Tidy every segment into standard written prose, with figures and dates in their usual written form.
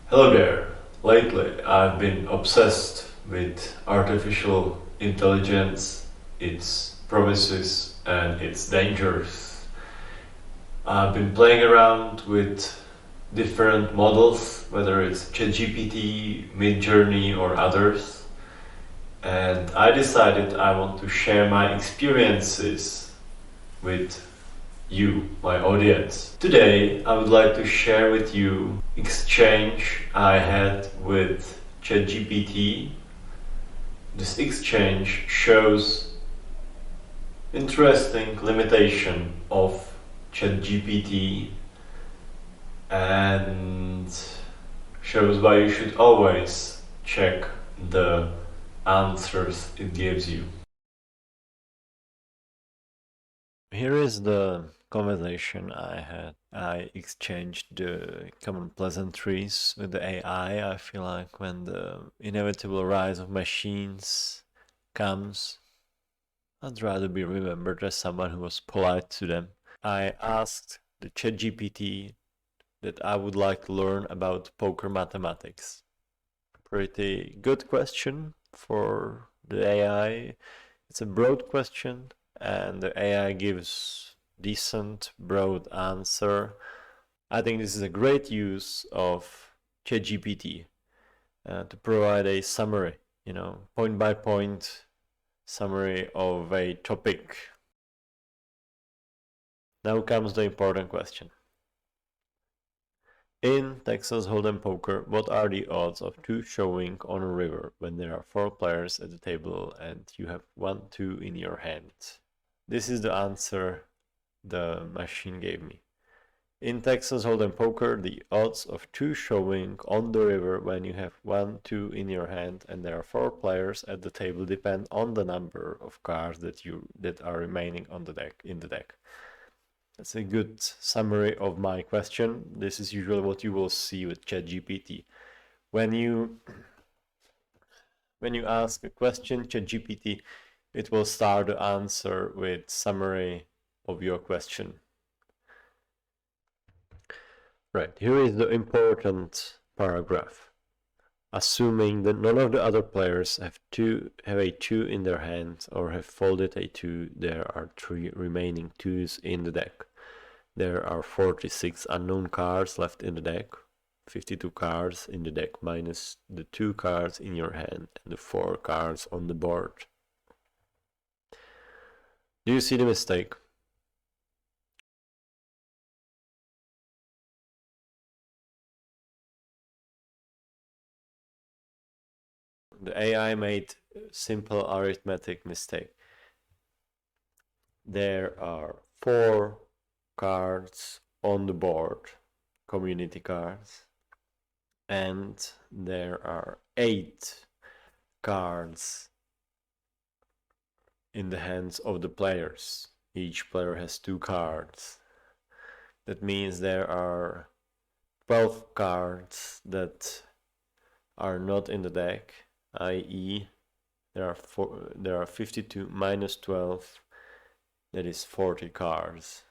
Hello there. Lately, I've been obsessed with artificial intelligence, its promises, and its dangers. I've been playing around with different models, whether it's ChatGPT, Midjourney, or others, and I decided I want to share my experiences with you, my audience. Today, I would like to share with you exchange I had with ChatGPT. This exchange shows interesting limitation of ChatGPT and shows why you should always check the answers it gives you. Here is the conversation I had. I exchanged the common pleasantries with the AI. I feel like when the inevitable rise of machines comes, I'd rather be remembered as someone who was polite to them. I asked the ChatGPT that I would like to learn about poker mathematics. Pretty good question for the AI. It's a broad question, and the AI gives decent broad answer. I think this is a great use of ChatGPT to provide a summary, point by point summary of a topic. Now comes the important question. In Texas Hold'em poker, what are the odds of 2 showing on a river when there are 4 players at the table and you have 1, 2 in your hand? This is the answer the machine gave me. In Texas Hold'em poker, the odds of 2 showing on the river when you have 1, 2 in your hand and there are 4 players at the table depend on the number of cards that are remaining on the deck in the deck. That's a good summary of my question. This is usually what you will see with ChatGPT. When you ask a question, ChatGPT, it will start the answer with summary of your question. Right, here is the important paragraph. Assuming that none of the other players have a 2 in their hand or have folded a 2, there are 3 remaining 2s in the deck. There are 46 unknown cards left in the deck, 52 cards in the deck minus the 2 cards in your hand and the 4 cards on the board. Do you see the mistake? The AI made a simple arithmetic mistake. There are 4 cards on the board, community cards, and there are 8 cards in the hands of the players. Each player has 2 cards. That means there are 12 cards that are not in the deck, i.e. there are 52 minus 12, that is 40 cards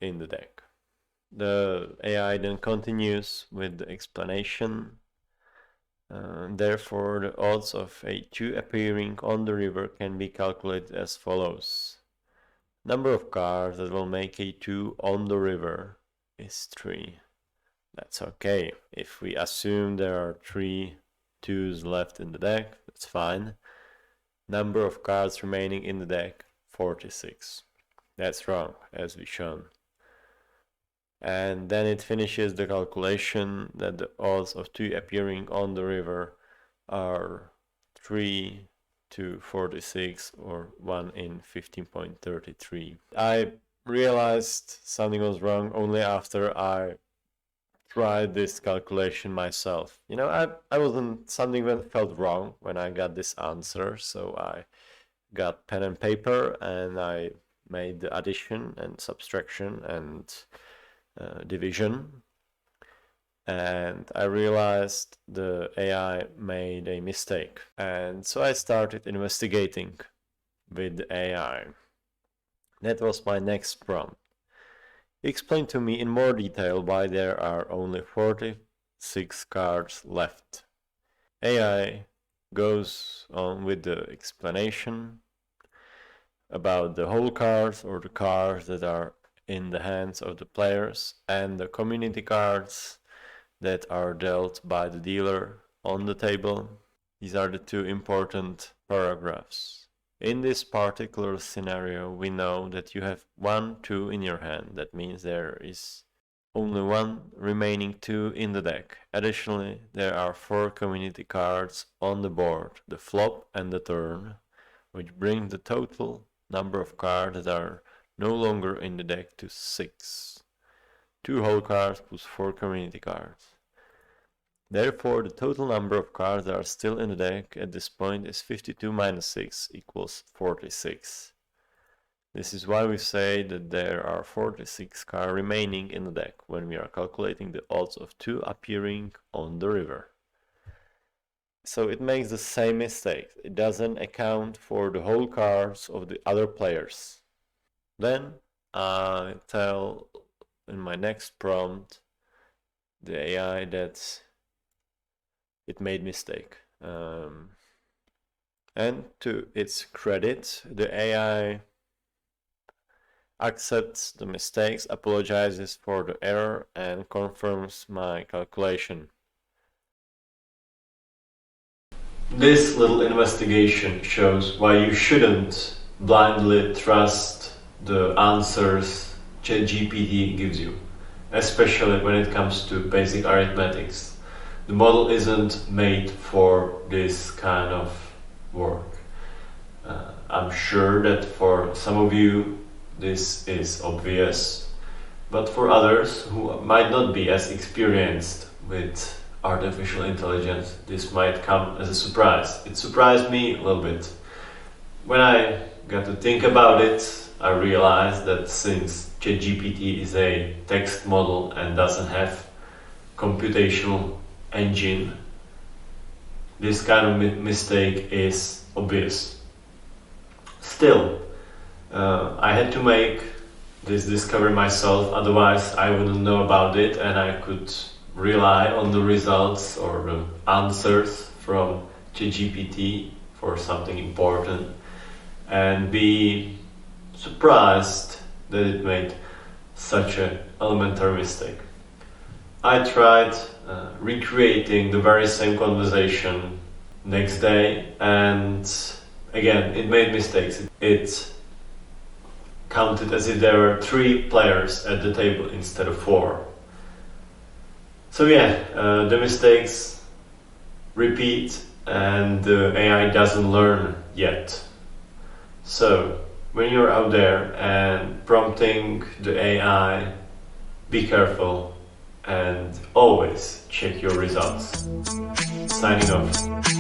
in the deck. The AI then continues with the explanation. Therefore, the odds of a 2 appearing on the river can be calculated as follows. Number of cards that will make a 2 on the river is 3. That's okay. If we assume there are 3 2s left in the deck, that's fine. Number of cards remaining in the deck, 46. That's wrong, as we shown. And then it finishes the calculation that the odds of 2 appearing on the river are 3 to 46 or 1 in 15.33. I realized something was wrong only after I tried this calculation myself. I wasn't, something felt wrong when I got this answer, so I got pen and paper and I made the addition and subtraction and division, and I realized the AI made a mistake, and so I started investigating with the AI. That was my next prompt. Explain to me in more detail why there are only 46 6 cards left. AI goes on with the explanation about the whole cards or the cards that are in the hands of the players and the community cards that are dealt by the dealer on the table. These are the two important paragraphs. In this particular scenario, we know that you have 1, 2 in your hand. That means there is only one remaining 2 in the deck. Additionally, there are 4 community cards on the board, the flop and the turn, which bring the total number of cards that are no longer in the deck to 6. 2 whole cards plus 4 community cards. Therefore, the total number of cards that are still in the deck at this point is 52 minus 6 equals 46. This is why we say that there are 46 cards remaining in the deck when we are calculating the odds of 2 appearing on the river. So it makes the same mistake. It doesn't account for the whole cards of the other players. Then I tell in my next prompt the AI that it made mistake. And to its credit, the AI accepts the mistakes, apologizes for the error, and confirms my calculation. This little investigation shows why you shouldn't blindly trust the answers ChatGPT gives you, especially when it comes to basic arithmetics. The model isn't made for this kind of work. I'm sure that for some of you this is obvious, but for others who might not be as experienced with artificial intelligence, this might come as a surprise. It surprised me a little bit. When I got to think about it, I realized that since ChatGPT is a text model and doesn't have computational engine, this kind of mistake is obvious. Still, I had to make this discovery myself, otherwise I wouldn't know about it and I could rely on the results or the answers from ChatGPT for something important and be surprised that it made such an elementary mistake. I tried recreating the very same conversation next day, and again it made mistakes. It counted as if there were 3 players at the table instead of 4. So yeah, the mistakes repeat and the AI doesn't learn yet. So when you're out there and prompting the AI, be careful and always check your results. Signing off.